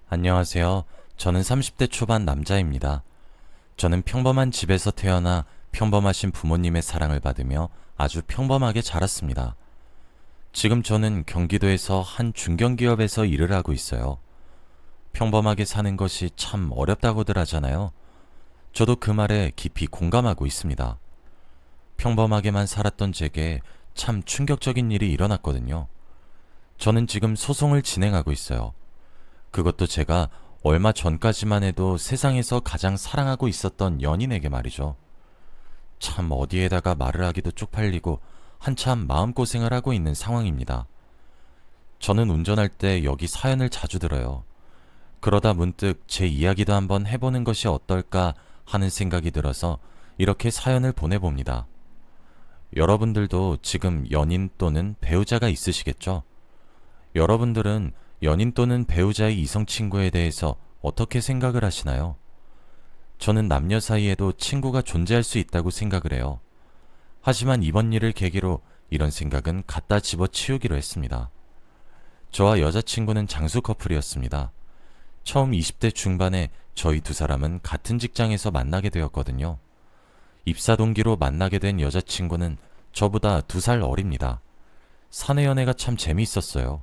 안녕하세요. 저는 30대 초반 남자입니다. 저는 평범한 집에서 태어나 평범하신 부모님의 사랑을 받으며 아주 평범하게 자랐습니다. 지금 저는 경기도에서 한 중견기업에서 일을 하고 있어요. 평범하게 사는 것이 참 어렵다고들 하잖아요. 저도 그 말에 깊이 공감하고 있습니다. 평범하게만 살았던 제게 참 충격적인 일이 일어났거든요. 저는 지금 소송을 진행하고 있어요. 그것도 제가 얼마 전까지만 해도 세상에서 가장 사랑하고 있었던 연인에게 말이죠. 참 어디에다가 말을 하기도 쪽팔리고 한참 마음고생을 하고 있는 상황입니다. 저는 운전할 때 여기 사연을 자주 들어요. 그러다 문득 제 이야기도 한번 해보는 것이 어떨까 하는 생각이 들어서 이렇게 사연을 보내봅니다. 여러분들도 지금 연인 또는 배우자가 있으시겠죠? 여러분들은 연인 또는 배우자의 이성 친구에 대해서 어떻게 생각을 하시나요? 저는 남녀 사이에도 친구가 존재할 수 있다고 생각을 해요. 하지만 이번 일을 계기로 이런 생각은 갖다 집어치우기로 했습니다. 저와 여자친구는 장수 커플이었습니다. 처음 20대 중반에 저희 두 사람은 같은 직장에서 만나게 되었거든요. 입사 동기로 만나게 된 여자친구는 저보다 2살 어립니다. 사내 연애가 참 재미있었어요.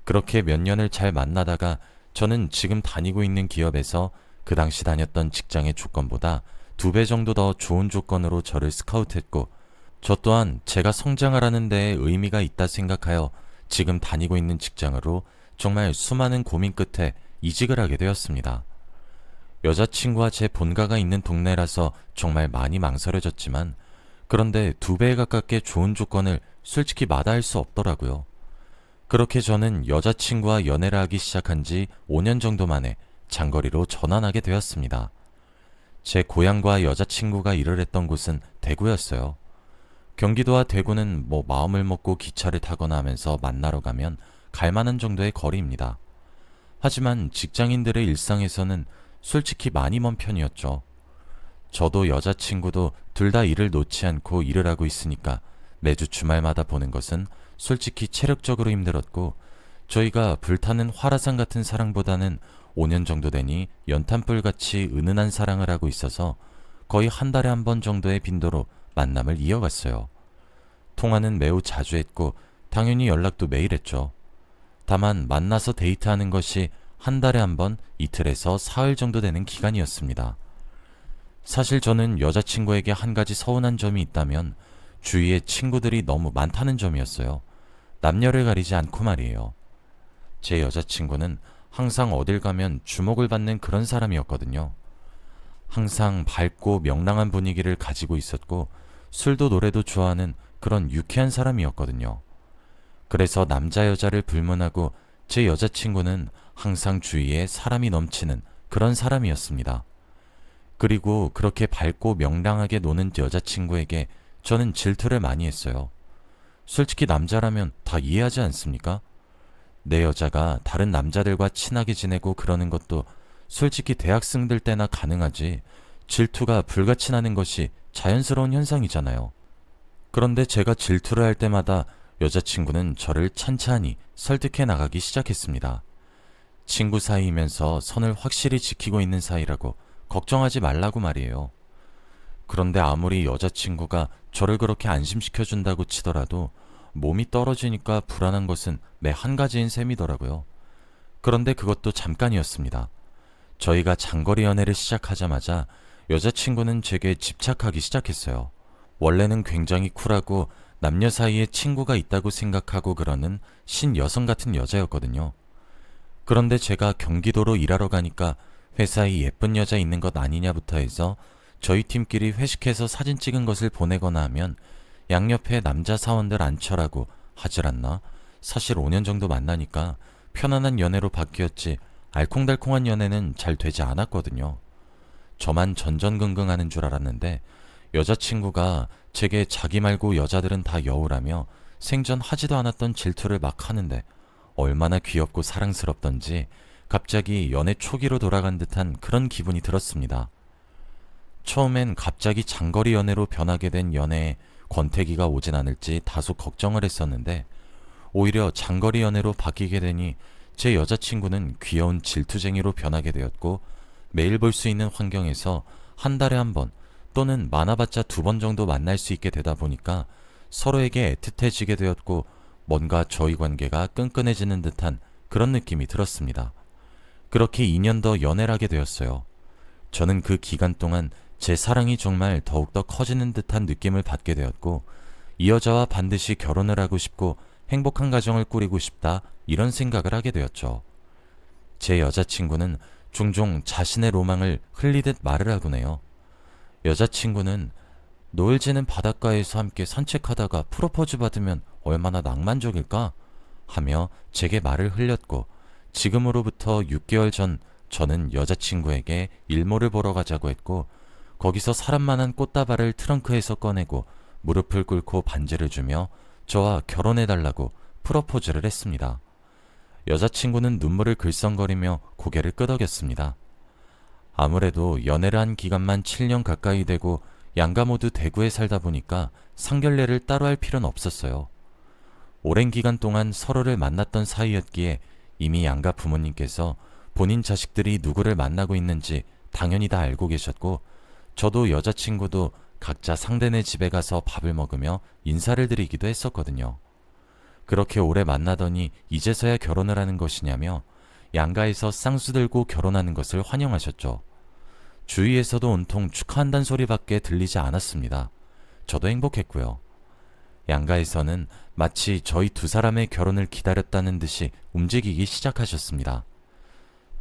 그렇게 몇 년을 잘 만나다가 저는 지금 다니고 있는 기업에서 그 당시 다녔던 직장의 조건보다 2배 정도 더 좋은 조건으로 저를 스카우트했고, 저 또한 제가 성장을 하는 데에 의미가 있다 생각하여 지금 다니고 있는 직장으로 정말 수많은 고민 끝에 이직을 하게 되었습니다. 여자친구와 제 본가가 있는 동네라서 정말 많이 망설여졌지만, 그런데 2배에 가깝게 좋은 조건을 솔직히 마다할 수 없더라고요. 그렇게 저는 여자친구와 연애를 하기 시작한 지 5년 정도 만에 장거리로 전환하게 되었습니다. 제 고향과 여자친구가 일을 했던 곳은 대구였어요. 경기도와 대구는 마음을 먹고 기차를 타거나 하면서 만나러 가면 갈 만한 정도의 거리입니다. 하지만 직장인들의 일상에서는 솔직히 많이 먼 편이었죠. 저도 여자친구도 둘 다 일을 놓지 않고 일을 하고 있으니까 매주 주말마다 보는 것은 솔직히 체력적으로 힘들었고, 저희가 불타는 화라산 같은 사랑보다는 5년 정도 되니 연탄불같이 은은한 사랑을 하고 있어서 거의 한 달에 한 번 정도의 빈도로 만남을 이어갔어요. 통화는 매우 자주 했고 당연히 연락도 매일 했죠. 다만 만나서 데이트하는 것이 한 달에 한 번, 이틀에서 사흘 정도 되는 기간이었습니다. 사실 저는 여자친구에게 한 가지 서운한 점이 있다면 주위에 친구들이 너무 많다는 점이었어요. 남녀를 가리지 않고 말이에요. 제 여자친구는 항상 어딜 가면 주목을 받는 그런 사람이었거든요. 항상 밝고 명랑한 분위기를 가지고 있었고 술도 노래도 좋아하는 그런 유쾌한 사람이었거든요. 그래서 남자 여자를 불문하고 제 여자친구는 항상 주위에 사람이 넘치는 그런 사람이었습니다. 그리고 그렇게 밝고 명랑하게 노는 여자친구에게 저는 질투를 많이 했어요. 솔직히 남자라면 다 이해하지 않습니까? 내 여자가 다른 남자들과 친하게 지내고 그러는 것도 솔직히 대학생들 때나 가능하지, 질투가 불같이 나는 것이 자연스러운 현상이잖아요. 그런데 제가 질투를 할 때마다 여자친구는 저를 찬찬히 설득해 나가기 시작했습니다. 친구 사이이면서 선을 확실히 지키고 있는 사이라고 걱정하지 말라고 말이에요. 그런데 아무리 여자친구가 저를 그렇게 안심시켜준다고 치더라도 몸이 떨어지니까 불안한 것은 매 한 가지인 셈이더라고요. 그런데 그것도 잠깐이었습니다. 저희가 장거리 연애를 시작하자마자 여자친구는 제게 집착하기 시작했어요. 원래는 굉장히 쿨하고 남녀 사이에 친구가 있다고 생각하고 그러는 신여성 같은 여자였거든요. 그런데 제가 경기도로 일하러 가니까 회사에 예쁜 여자 있는 것 아니냐부터 해서 저희 팀끼리 회식해서 사진 찍은 것을 보내거나 하면 양옆에 남자 사원들 앉혀라고 하질 않나? 사실 5년 정도 만나니까 편안한 연애로 바뀌었지 알콩달콩한 연애는 잘 되지 않았거든요. 저만 전전긍긍하는 줄 알았는데 여자친구가 제게 자기 말고 여자들은 다 여우라며 생전 하지도 않았던 질투를 막 하는데 얼마나 귀엽고 사랑스럽던지 갑자기 연애 초기로 돌아간 듯한 그런 기분이 들었습니다. 처음엔 갑자기 장거리 연애로 변하게 된 연애에 권태기가 오진 않을지 다소 걱정을 했었는데 오히려 장거리 연애로 바뀌게 되니 제 여자친구는 귀여운 질투쟁이로 변하게 되었고 매일 볼 수 있는 환경에서 한 달에 한 번 또는 많아봤자 2번 정도 만날 수 있게 되다 보니까 서로에게 애틋해지게 되었고 뭔가 저희 관계가 끈끈해지는 듯한 그런 느낌이 들었습니다. 그렇게 2년 더 연애를 하게 되었어요. 저는 그 기간 동안 제 사랑이 정말 더욱더 커지는 듯한 느낌을 받게 되었고 이 여자와 반드시 결혼을 하고 싶고 행복한 가정을 꾸리고 싶다 이런 생각을 하게 되었죠. 제 여자친구는 종종 자신의 로망을 흘리듯 말을 하곤 해요. 여자친구는 노을 지는 바닷가에서 함께 산책하다가 프로포즈 받으면 얼마나 낭만적일까? 하며 제게 말을 흘렸고 지금으로부터 6개월 전 저는 여자친구에게 일몰을 보러 가자고 했고 거기서 사람 많은 꽃다발을 트렁크에서 꺼내고 무릎을 꿇고 반지를 주며 저와 결혼해달라고 프로포즈를 했습니다. 여자친구는 눈물을 글썽거리며 고개를 끄덕였습니다. 아무래도 연애를 한 기간만 7년 가까이 되고 양가 모두 대구에 살다 보니까 상견례를 따로 할 필요는 없었어요. 오랜 기간 동안 서로를 만났던 사이였기에 이미 양가 부모님께서 본인 자식들이 누구를 만나고 있는지 당연히 다 알고 계셨고 저도 여자친구도 각자 상대네 집에 가서 밥을 먹으며 인사를 드리기도 했었거든요. 그렇게 오래 만나더니 이제서야 결혼을 하는 것이냐며 양가에서 쌍수 들고 결혼하는 것을 환영하셨죠. 주위에서도 온통 축하한다는 소리밖에 들리지 않았습니다. 저도 행복했고요. 양가에서는 마치 저희 2사람의 결혼을 기다렸다는 듯이 움직이기 시작하셨습니다.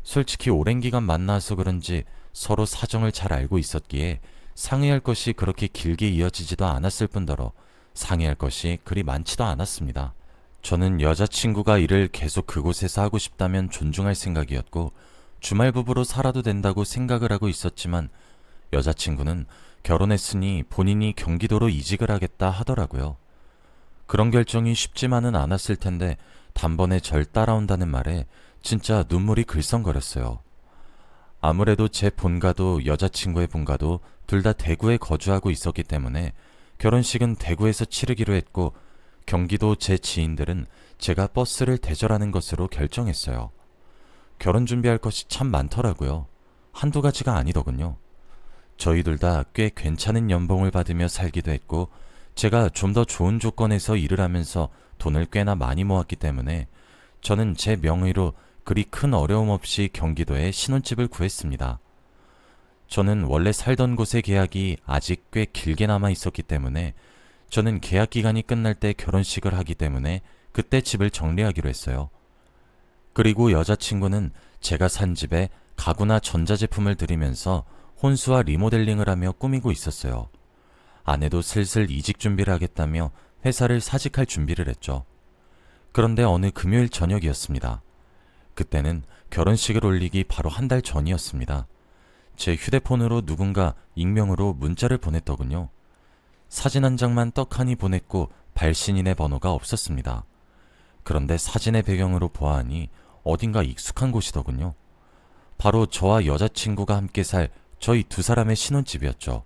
솔직히 오랜 기간 만나서 그런지 서로 사정을 잘 알고 있었기에 상의할 것이 그렇게 길게 이어지지도 않았을 뿐더러 상의할 것이 그리 많지도 않았습니다. 저는 여자친구가 일을 계속 그곳에서 하고 싶다면 존중할 생각이었고 주말 부부로 살아도 된다고 생각을 하고 있었지만 여자친구는 결혼했으니 본인이 경기도로 이직을 하겠다 하더라고요. 그런 결정이 쉽지만은 않았을 텐데 단번에 절 따라온다는 말에 진짜 눈물이 글썽거렸어요. 아무래도 제 본가도 여자친구의 본가도 둘 다 대구에 거주하고 있었기 때문에 결혼식은 대구에서 치르기로 했고 경기도 제 지인들은 제가 버스를 대절하는 것으로 결정했어요. 결혼 준비할 것이 참 많더라고요. 한두 가지가 아니더군요. 저희 둘 다 꽤 괜찮은 연봉을 받으며 살기도 했고 제가 좀 더 좋은 조건에서 일을 하면서 돈을 꽤나 많이 모았기 때문에 저는 제 명의로 그리 큰 어려움 없이 경기도에 신혼집을 구했습니다. 저는 원래 살던 곳의 계약이 아직 꽤 길게 남아 있었기 때문에 저는 계약 기간이 끝날 때 결혼식을 하기 때문에 그때 집을 정리하기로 했어요. 그리고 여자친구는 제가 산 집에 가구나 전자제품을 들이면서 혼수와 리모델링을 하며 꾸미고 있었어요. 아내도 슬슬 이직 준비를 하겠다며 회사를 사직할 준비를 했죠. 그런데 어느 금요일 저녁이었습니다. 그때는 결혼식을 올리기 바로 한 달 전이었습니다. 제 휴대폰으로 누군가 익명으로 문자를 보냈더군요. 사진 한 장만 떡하니 보냈고 발신인의 번호가 없었습니다. 그런데 사진의 배경으로 보아하니 어딘가 익숙한 곳이더군요. 바로 저와 여자친구가 함께 살 저희 2사람의 신혼집이었죠.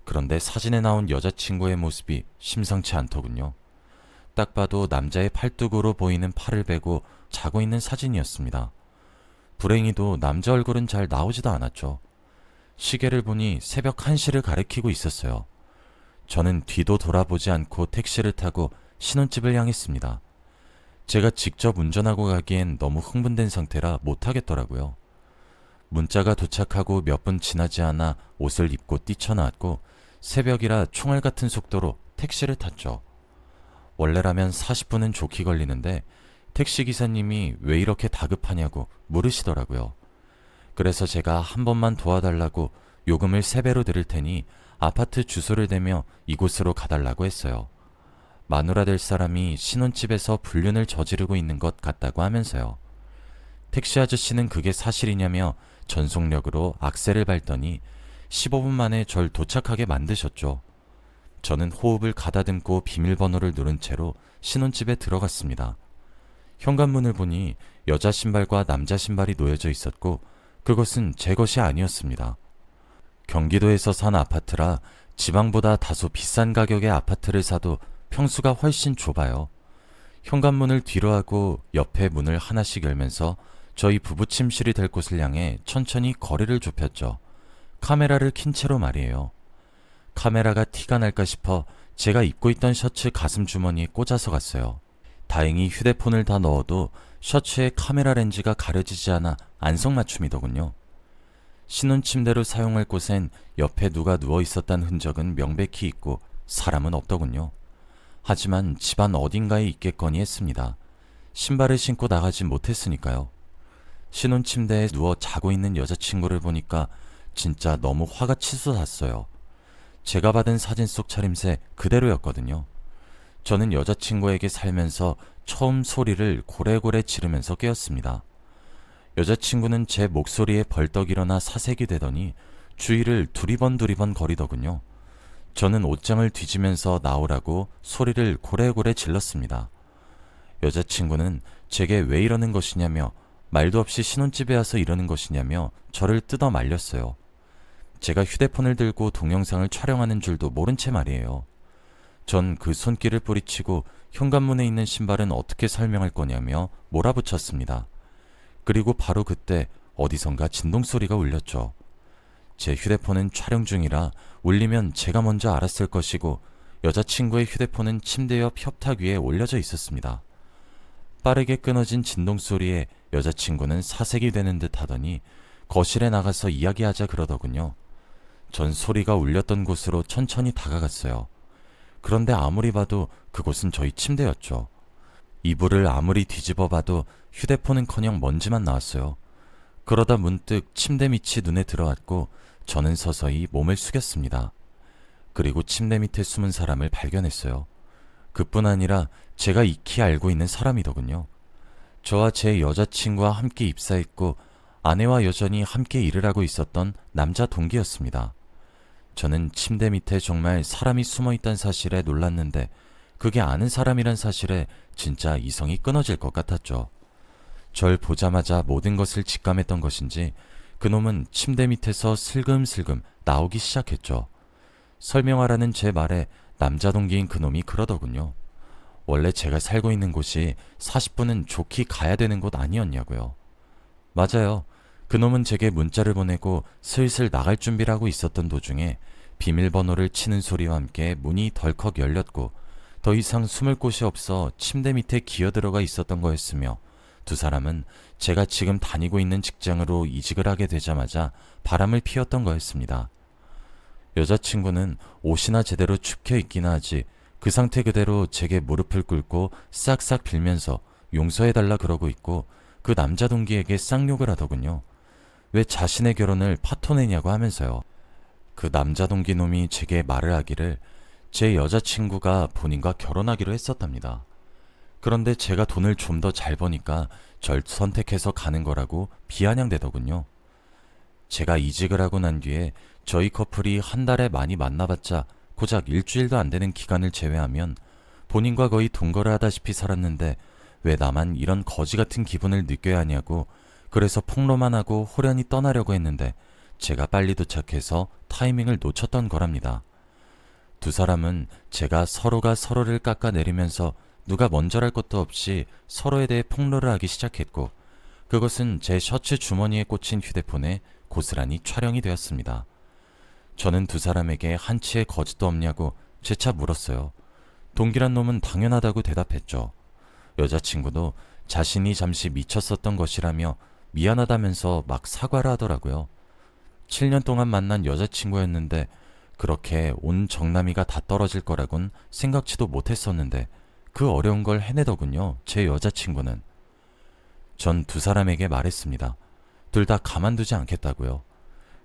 그런데 사진에 나온 여자친구의 모습이 심상치 않더군요. 딱 봐도 남자의 팔뚝으로 보이는 팔을 베고 자고 있는 사진이었습니다. 불행히도 남자 얼굴은 잘 나오지도 않았죠. 시계를 보니 새벽 1시를 가리키고 있었어요. 저는 뒤도 돌아보지 않고 택시를 타고 신혼집을 향했습니다. 제가 직접 운전하고 가기엔 너무 흥분된 상태라 못하겠더라고요. 문자가 도착하고 몇 분 지나지 않아 옷을 입고 뛰쳐나왔고 새벽이라 총알 같은 속도로 택시를 탔죠. 원래라면 40분은 좋게 걸리는데 택시기사님이 왜 이렇게 다급하냐고 물으시더라고요. 그래서 제가 한 번만 도와달라고 요금을 3배로 드릴 테니 아파트 주소를 대며 이곳으로 가달라고 했어요. 마누라 될 사람이 신혼집에서 불륜을 저지르고 있는 것 같다고 하면서요. 택시 아저씨는 그게 사실이냐며 전속력으로 악셀을 밟더니 15분 만에 절 도착하게 만드셨죠. 저는 호흡을 가다듬고 비밀번호를 누른 채로 신혼집에 들어갔습니다. 현관문을 보니 여자 신발과 남자 신발이 놓여져 있었고 그것은 제 것이 아니었습니다. 경기도에서 산 아파트라 지방보다 다소 비싼 가격의 아파트를 사도 평수가 훨씬 좁아요. 현관문을 뒤로 하고 옆에 문을 하나씩 열면서 저희 부부 침실이 될 곳을 향해 천천히 거리를 좁혔죠. 카메라를 킨 채로 말이에요. 카메라가 티가 날까 싶어 제가 입고 있던 셔츠 가슴 주머니에 꽂아서 갔어요. 다행히 휴대폰을 다 넣어도 셔츠에 카메라 렌즈가 가려지지 않아 안성맞춤이더군요. 신혼 침대로 사용할 곳엔 옆에 누가 누워 있었다는 흔적은 명백히 있고 사람은 없더군요. 하지만 집안 어딘가에 있겠거니 했습니다. 신발을 신고 나가지 못했으니까요. 신혼 침대에 누워 자고 있는 여자친구를 보니까 진짜 너무 화가 치솟았어요. 제가 받은 사진 속 차림새 그대로였거든요. 저는 여자친구에게 살면서 처음 소리를 고래고래 지르면서 깨었습니다. 여자친구는 제 목소리에 벌떡 일어나 사색이 되더니 주위를 두리번 거리더군요. 저는 옷장을 뒤지면서 나오라고 소리를 고래고래 질렀습니다. 여자친구는 제게 왜 이러는 것이냐며 말도 없이 신혼집에 와서 이러는 것이냐며 저를 뜯어 말렸어요. 제가 휴대폰을 들고 동영상을 촬영하는 줄도 모른 채 말이에요. 전 그 손길을 뿌리치고 현관문에 있는 신발은 어떻게 설명할 거냐며 몰아붙였습니다. 그리고 바로 그때 어디선가 진동소리가 울렸죠. 제 휴대폰은 촬영 중이라 울리면 제가 먼저 알았을 것이고 여자친구의 휴대폰은 침대 옆 협탁 위에 올려져 있었습니다. 빠르게 끊어진 진동소리에 여자친구는 사색이 되는 듯 하더니 거실에 나가서 이야기하자 그러더군요. 전 소리가 울렸던 곳으로 천천히 다가갔어요. 그런데 아무리 봐도 그곳은 저희 침대였죠. 이불을 아무리 뒤집어 봐도 휴대폰은커녕 먼지만 나왔어요. 그러다 문득 침대 밑이 눈에 들어왔고 저는 서서히 몸을 숙였습니다. 그리고 침대 밑에 숨은 사람을 발견했어요. 그뿐 아니라 제가 익히 알고 있는 사람이더군요. 저와 제 여자친구와 함께 입사했고 아내와 여전히 함께 일을 하고 있었던 남자 동기였습니다. 저는 침대 밑에 정말 사람이 숨어 있다는 사실에 놀랐는데 그게 아는 사람이란 사실에 진짜 이성이 끊어질 것 같았죠. 절 보자마자 모든 것을 직감했던 것인지 그놈은 침대 밑에서 슬금슬금 나오기 시작했죠. 설명하라는 제 말에 남자 동기인 그놈이 그러더군요. 원래 제가 살고 있는 곳이 40분은 좋게 가야 되는 곳 아니었냐고요. 맞아요. 그놈은 제게 문자를 보내고 슬슬 나갈 준비를 하고 있었던 도중에 비밀번호를 치는 소리와 함께 문이 덜컥 열렸고 더 이상 숨을 곳이 없어 침대 밑에 기어들어가 있었던 거였으며 두 사람은 제가 지금 다니고 있는 직장으로 이직을 하게 되자마자 바람을 피웠던 거였습니다. 여자친구는 옷이나 제대로 축혀 입기나 하지 그 상태 그대로 제게 무릎을 꿇고 싹싹 빌면서 용서해달라 그러고 있고 그 남자 동기에게 쌍욕을 하더군요. 왜 자신의 결혼을 파토내냐고 하면서요. 그 남자 동기 놈이 제게 말을 하기를 제 여자친구가 본인과 결혼하기로 했었답니다. 그런데 제가 돈을 좀 더 잘 버니까 절 선택해서 가는 거라고 비아냥대더군요. 제가 이직을 하고 난 뒤에 저희 커플이 한 달에 많이 만나봤자 고작 일주일도 안 되는 기간을 제외하면 본인과 거의 동거를 하다시피 살았는데 왜 나만 이런 거지 같은 기분을 느껴야 하냐고 그래서 폭로만 하고 호련히 떠나려고 했는데 제가 빨리 도착해서 타이밍을 놓쳤던 거랍니다. 두 사람은 제가 서로가 서로를 깎아내리면서 누가 먼저랄 것도 없이 서로에 대해 폭로를 하기 시작했고 그것은 제 셔츠 주머니에 꽂힌 휴대폰에 고스란히 촬영이 되었습니다. 저는 두 사람에게 한치의 거짓도 없냐고 재차 물었어요. 동기란 놈은 당연하다고 대답했죠. 여자친구도 자신이 잠시 미쳤었던 것이라며 미안하다면서 막 사과를 하더라고요. 7년 동안 만난 여자친구였는데 그렇게 온 정남이가 다 떨어질 거라곤 생각지도 못했었는데 그 어려운 걸 해내더군요. 제 여자친구는. 전 두 사람에게 말했습니다. 둘 다 가만두지 않겠다고요.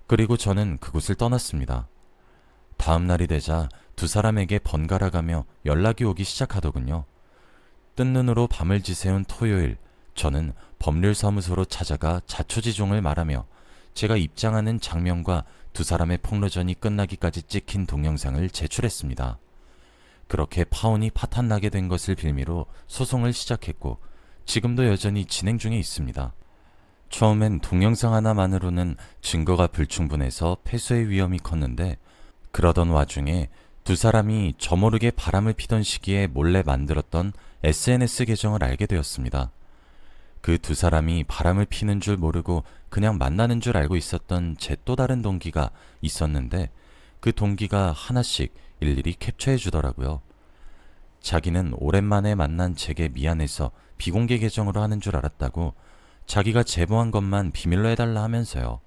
그리고 저는 그곳을 떠났습니다. 다음 날이 되자 두 사람에게 번갈아가며 연락이 오기 시작하더군요. 뜬 눈으로 밤을 지새운 토요일, 저는 법률사무소로 찾아가 자초지종을 말하며 제가 입장하는 장면과 두 사람의 폭로전이 끝나기까지 찍힌 동영상을 제출했습니다. 그렇게 파혼이 파탄나게 된 것을 빌미로 소송을 시작했고 지금도 여전히 진행 중에 있습니다. 처음엔 동영상 하나만으로는 증거가 불충분해서 패소의 위험이 컸는데 그러던 와중에 두 사람이 저모르게 바람을 피던 시기에 몰래 만들었던 SNS 계정을 알게 되었습니다. 그 두 사람이 바람을 피는 줄 모르고 그냥 만나는 줄 알고 있었던 제 또 다른 동기가 있었는데 그 동기가 하나씩 일일이 캡처해 주더라고요. 자기는 오랜만에 만난 제게 미안해서 비공개 계정으로 하는 줄 알았다고 자기가 제보한 것만 비밀로 해달라 하면서요.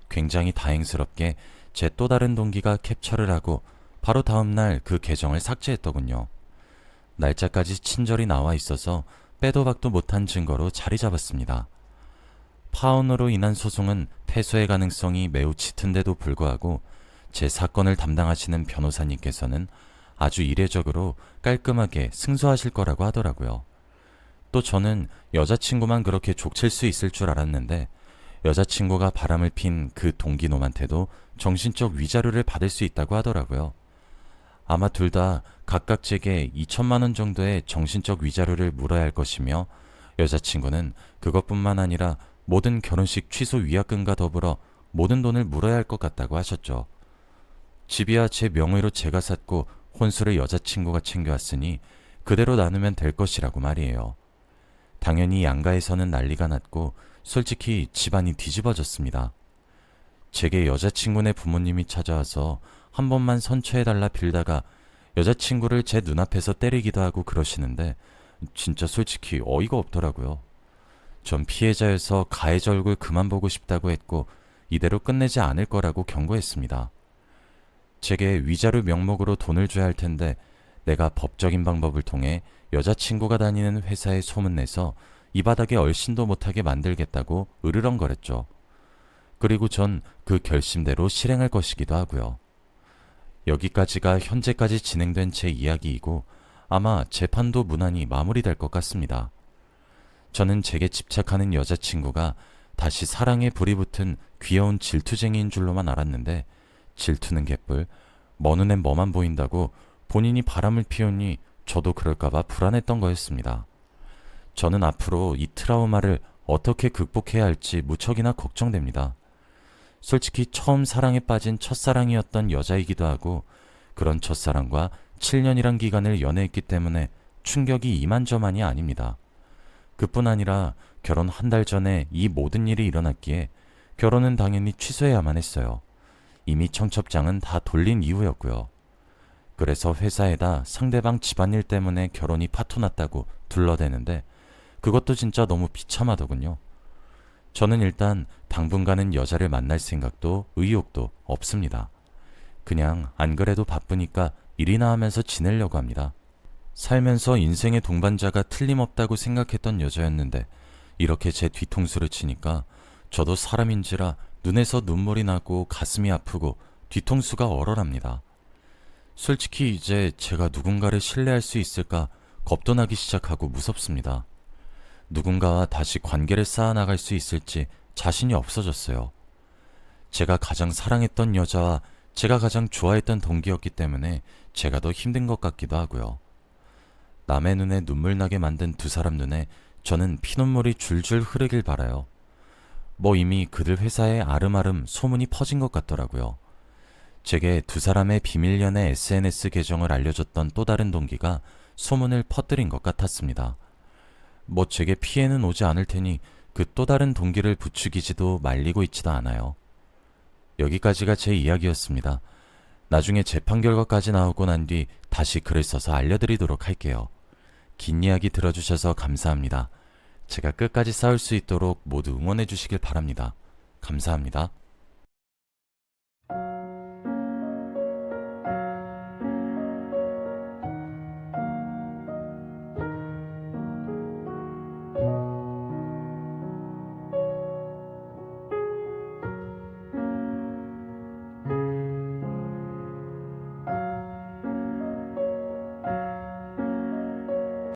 굉장히 다행스럽게 제 또 다른 동기가 캡처를 하고 바로 다음날 그 계정을 삭제했더군요. 날짜까지 친절히 나와 있어서 빼도 박도 못한 증거로 자리 잡았습니다. 파혼으로 인한 소송은 패소의 가능성이 매우 짙은데도 불구하고 제 사건을 담당하시는 변호사님께서는 아주 이례적으로 깔끔하게 승소하실 거라고 하더라고요. 또 저는 여자친구만 그렇게 족칠 수 있을 줄 알았는데 여자친구가 바람을 핀 그 동기놈한테도 정신적 위자료를 받을 수 있다고 하더라고요. 아마 둘 다 각각 제게 2천만 원 정도의 정신적 위자료를 물어야 할 것이며 여자친구는 그것뿐만 아니라 모든 결혼식 취소 위약금과 더불어 모든 돈을 물어야 할 것 같다고 하셨죠. 집이야 제 명의로 제가 샀고 혼수를 여자친구가 챙겨왔으니 그대로 나누면 될 것이라고 말이에요. 당연히 양가에서는 난리가 났고 솔직히 집안이 뒤집어졌습니다. 제게 여자친구네 부모님이 찾아와서 한 번만 선처해달라 빌다가 여자친구를 제 눈앞에서 때리기도 하고 그러시는데 진짜 솔직히 어이가 없더라고요. 전 피해자여서 가해자 얼굴 그만 보고 싶다고 했고 이대로 끝내지 않을 거라고 경고했습니다. 제게 위자료 명목으로 돈을 줘야 할 텐데 내가 법적인 방법을 통해 여자친구가 다니는 회사에 소문내서 이 바닥에 얼씬도 못하게 만들겠다고 으르렁거렸죠. 그리고 전 그 결심대로 실행할 것이기도 하고요. 여기까지가 현재까지 진행된 제 이야기이고 아마 재판도 무난히 마무리될 것 같습니다. 저는 제게 집착하는 여자친구가 다시 사랑에 불이 붙은 귀여운 질투쟁이인 줄로만 알았는데 질투는 개뿔, 먼 눈엔 뭐만 보인다고 본인이 바람을 피우니 저도 그럴까봐 불안했던 거였습니다. 저는 앞으로 이 트라우마를 어떻게 극복해야 할지 무척이나 걱정됩니다. 솔직히 처음 사랑에 빠진 첫사랑이었던 여자이기도 하고 그런 첫사랑과 7년이란 기간을 연애했기 때문에 충격이 이만저만이 아닙니다. 그뿐 아니라 결혼 한 달 전에 이 모든 일이 일어났기에 결혼은 당연히 취소해야만 했어요. 이미 청첩장은 다 돌린 이후였고요. 그래서 회사에다 상대방 집안일 때문에 결혼이 파토났다고 둘러대는데 그것도 진짜 너무 비참하더군요. 저는 일단 당분간은 여자를 만날 생각도 의욕도 없습니다. 그냥 안 그래도 바쁘니까 일이나 하면서 지내려고 합니다. 살면서 인생의 동반자가 틀림없다고 생각했던 여자였는데 이렇게 제 뒤통수를 치니까 저도 사람인지라 눈에서 눈물이 나고 가슴이 아프고 뒤통수가 얼얼합니다. 솔직히 이제 제가 누군가를 신뢰할 수 있을까 겁도 나기 시작하고 무섭습니다. 누군가와 다시 관계를 쌓아나갈 수 있을지 자신이 없어졌어요. 제가 가장 사랑했던 여자와 제가 가장 좋아했던 동기였기 때문에 제가 더 힘든 것 같기도 하고요. 남의 눈에 눈물 나게 만든 두 사람 눈에 저는 피눈물이 줄줄 흐르길 바라요. 뭐 이미 그들 회사에 아름아름 소문이 퍼진 것 같더라고요. 제게 두 사람의 비밀 연애 SNS 계정을 알려줬던 또 다른 동기가 소문을 퍼뜨린 것 같았습니다. 뭐 제게 피해는 오지 않을 테니 그 또 다른 동기를 부추기지도 말리고 있지도 않아요. 여기까지가 제 이야기였습니다. 나중에 재판 결과까지 나오고 난 뒤 다시 글을 써서 알려드리도록 할게요. 긴 이야기 들어주셔서 감사합니다. 제가 끝까지 싸울 수 있도록 모두 응원해 주시길 바랍니다. 감사합니다.